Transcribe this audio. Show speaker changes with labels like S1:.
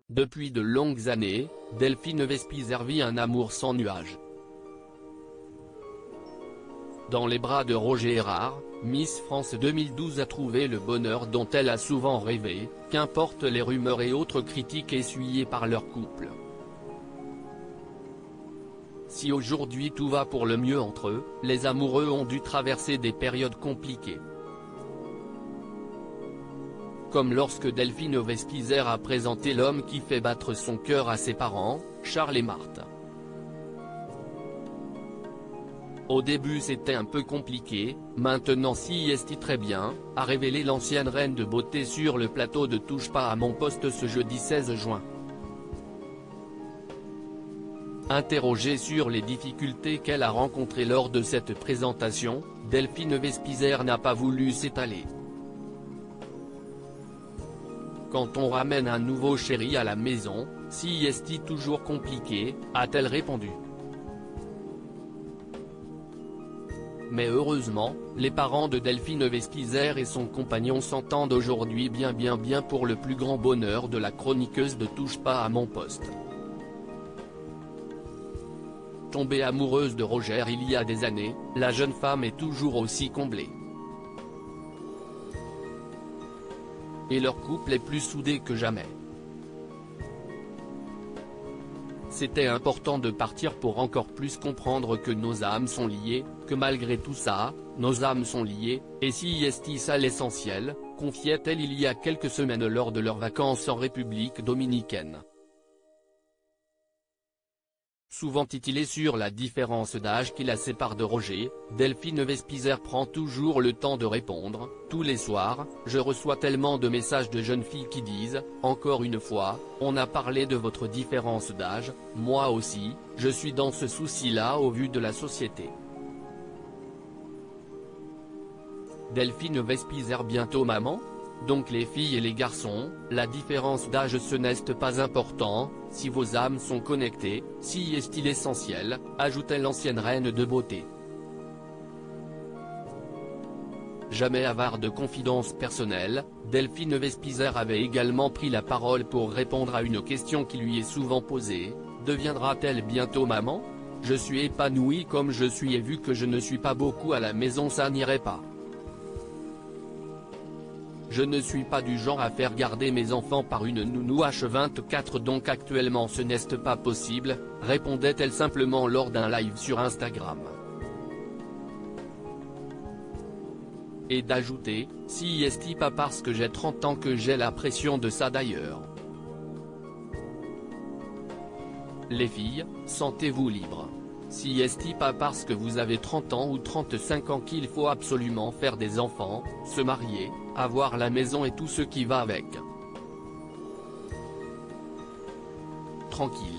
S1: Depuis de longues années, Delphine Vespizer vit un amour sans nuages. Dans les bras de Roger Errard, Miss France 2012 a trouvé le bonheur dont elle a souvent rêvé, qu'importent les rumeurs et autres critiques essuyées par leur couple. Si aujourd'hui tout va pour le mieux entre eux, les amoureux ont dû traverser des périodes compliquées. Comme lorsque Delphine Vespizer a présenté l'homme qui fait battre son cœur à ses parents, Charles et Marthe. Au début c'était un peu compliqué, maintenant si est très bien, a révélé l'ancienne reine de beauté sur le plateau de Touche pas à mon poste ce jeudi 16 juin. Interrogée sur les difficultés qu'elle a rencontrées lors de cette présentation, Delphine Vespizer n'a pas voulu s'étaler. Quand on ramène un nouveau chéri à la maison, si est toujours compliqué, a-t-elle répondu. Mais heureusement, les parents de Delphine Vespizer et son compagnon s'entendent aujourd'hui bien pour le plus grand bonheur de la chroniqueuse de Touche pas à mon poste. Tombée amoureuse de Roger il y a des années, la jeune femme est toujours aussi comblée. Et leur couple est plus soudé que jamais. C'était important de partir pour encore plus comprendre que nos âmes sont liées, que malgré tout ça, nos âmes sont liées, et si est ça l'essentiel, confiait-elle il y a quelques semaines lors de leurs vacances en République dominicaine. Souvent titillée sur la différence d'âge qui la sépare de Roger, Delphine Vespizer prend toujours le temps de répondre. Tous les soirs, je reçois tellement de messages de jeunes filles qui disent, encore une fois, on a parlé de votre différence d'âge, moi aussi, je suis dans ce souci-là au vu de la société. Delphine Vespizer bientôt maman ? Donc les filles et les garçons, la différence d'âge ce n'est pas important, si vos âmes sont connectées, si est-il essentiel, ajoutait l'ancienne reine de beauté. Jamais avare de confidences personnelles, Delphine Vespizer avait également pris la parole pour répondre à une question qui lui est souvent posée, deviendra-t-elle bientôt maman ? Je suis épanouie comme je suis et vu que je ne suis pas beaucoup à la maison ça n'irait pas. Je ne suis pas du genre à faire garder mes enfants par une nounou H24 donc actuellement ce n'est pas possible, répondait-elle simplement lors d'un live sur Instagram. Et d'ajouter, si est pas parce que j'ai 30 ans que j'ai la pression de ça d'ailleurs. Les filles, sentez-vous libres. Si est pas parce que vous avez 30 ans ou 35 ans qu'il faut absolument faire des enfants, se marier, avoir la maison et tout ce qui va avec. Tranquille.